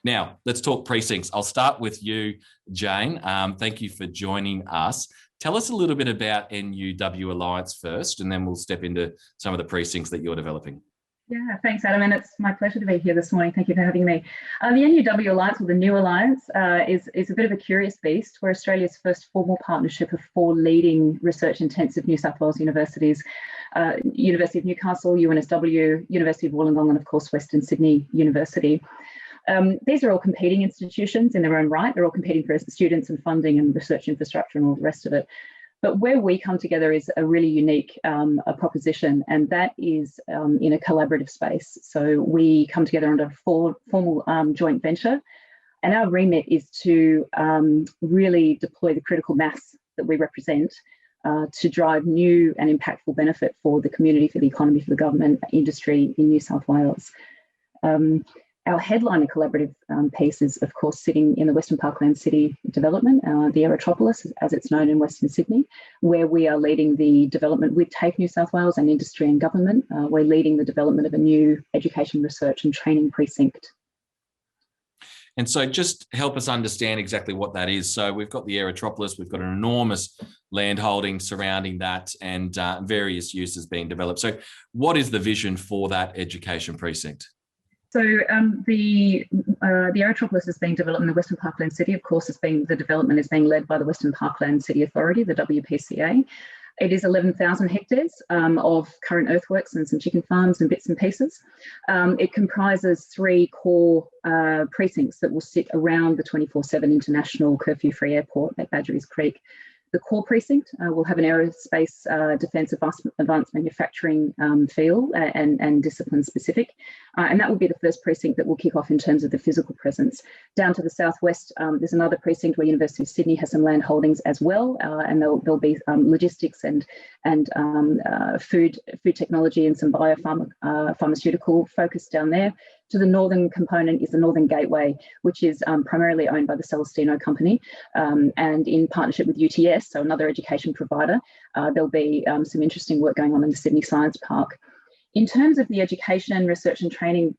Now, let's talk precincts. I'll start with you, Jane. Thank you for joining us. Tell us a little bit about NUW Alliance first, and then we'll step into some of the precincts that you're developing. Yeah, thanks, Adam, and it's my pleasure to be here this morning. Thank you for having me. The NUW Alliance, or the New Alliance, is a bit of a curious beast. We're Australia's first formal partnership of 4 leading research-intensive New South Wales universities: University of Newcastle, UNSW, University of Wollongong, and of course Western Sydney University. These are all competing institutions in their own right. They're all competing for students and funding and research infrastructure and all the rest of it. But where we come together is a really unique a proposition, and that is in a collaborative space. So we come together under a formal joint venture, and our remit is to really deploy the critical mass that we represent to drive new and impactful benefit for the community, for the economy, for the government, industry in New South Wales. Our headline collaborative piece is, of course, sitting in the Western Parkland City development, the Aerotropolis, as it's known in Western Sydney, where we are leading the development with TAFE New South Wales and industry and government. We're leading the development of a new education, research and training precinct. And so just help us understand exactly what that is. So we've got the Aerotropolis, we've got an enormous land holding surrounding that, and various uses being developed. So what is the vision for that education precinct? So the Aerotropolis is being developed in the Western Parkland City. Of course, the development is being led by the Western Parkland City Authority, the WPCA. It is 11,000 hectares of current earthworks and some chicken farms and bits and pieces. It comprises 3 core precincts that will sit around the 24/7 international curfew-free airport at Badgerys Creek. The core precinct will have an aerospace defence advanced manufacturing field and discipline specific. And that will be the first precinct that will kick off in terms of the physical presence. Down to the southwest, there's another precinct where University of Sydney has some land holdings as well. And there'll be logistics and food technology and some pharmaceutical focus down there. To the northern component is the Northern Gateway, which is primarily owned by the Celestino Company, and in partnership with UTS, so another education provider. There'll be some interesting work going on in the Sydney Science Park. In terms of the education, research and training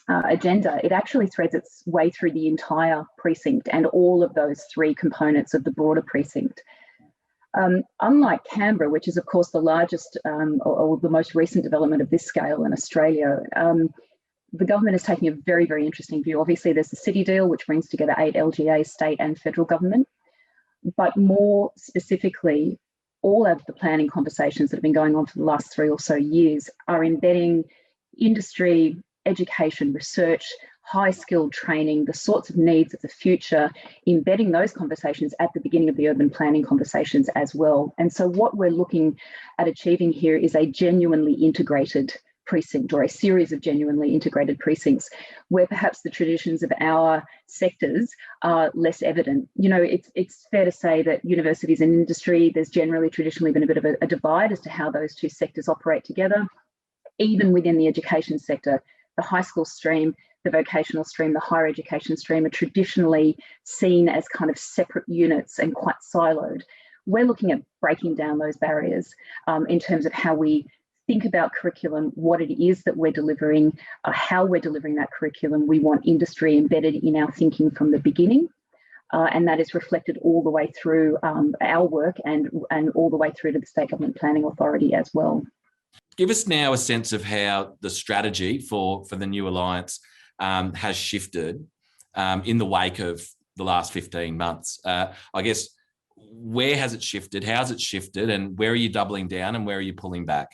agenda, it actually threads its way through the entire precinct and all of those 3 components of the broader precinct. Unlike Canberra, which is of course the largest or the most recent development of this scale in Australia, the government is taking a very, very interesting view. Obviously, there's the city deal, which brings together 8 LGA, state and federal government. But more specifically, all of the planning conversations that have been going on for the last 3 or so years are embedding industry, education, research, high-skilled training, the sorts of needs of the future, embedding those conversations at the beginning of the urban planning conversations as well. And so what we're looking at achieving here is a genuinely integrated precinct, or a series of genuinely integrated precincts, where perhaps the traditions of our sectors are less evident. You know, it's fair to say that universities and industry, there's generally traditionally been a bit of a divide as to how those 2 sectors operate together. Even within the education sector, the high school stream, the vocational stream, the higher education stream are traditionally seen as kind of separate units and quite siloed. We're looking at breaking down those barriers in terms of how we think about curriculum, what it is that we're delivering, how we're delivering that curriculum. We want industry embedded in our thinking from the beginning, and that is reflected all the way through our work and all the way through to the State Government Planning Authority as well. Give us now a sense of how the strategy for the New Alliance has shifted in the wake of the last 15 months. I guess, where has it shifted? How's it shifted? And where are you doubling down and where are you pulling back?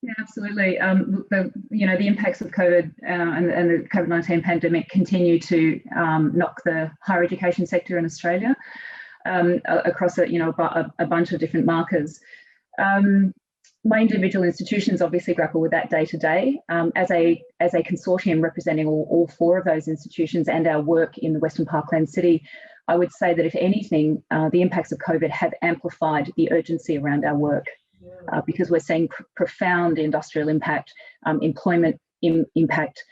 Yeah, absolutely. The impacts of COVID and the COVID-19 pandemic continue to knock the higher education sector in Australia across a bunch of different markers. My individual institutions obviously grapple with that day to day. As a consortium representing all 4 of those institutions and our work in the Western Parkland City, I would say that if anything, the impacts of COVID have amplified the urgency around our work. Because we're seeing profound industrial impact, employment impact.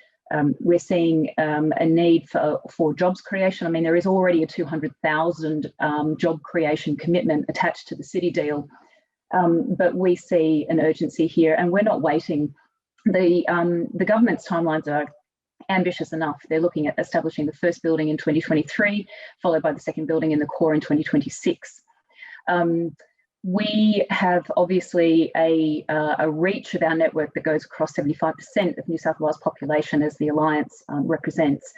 We're seeing a need for jobs creation. I mean, there is already a 200,000 job creation commitment attached to the city deal, but we see an urgency here, and we're not waiting. The government's timelines are ambitious enough. They're looking at establishing the first building in 2023, followed by the second building in the core in 2026. We have obviously a reach of our network that goes across 75% of New South Wales population, as the Alliance represents.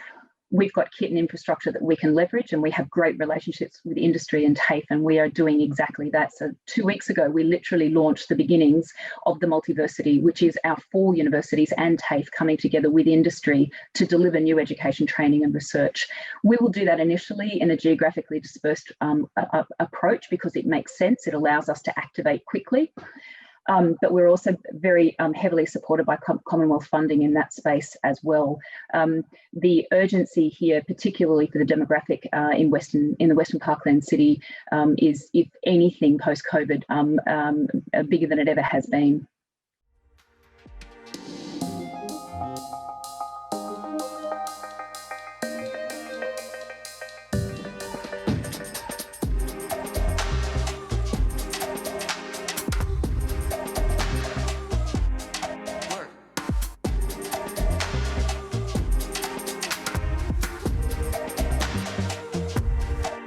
We've got kit and infrastructure that we can leverage, and we have great relationships with industry and TAFE, and we are doing exactly that. So 2 weeks ago, we literally launched the beginnings of the Multiversity, which is our 4 universities and TAFE coming together with industry to deliver new education, training and research. We will do that initially in a geographically dispersed approach because it makes sense. It allows us to activate quickly. But we're also very heavily supported by Commonwealth funding in that space as well. The urgency here, particularly for the demographic in the Western Parkland City, is, if anything, post-COVID, bigger than it ever has been.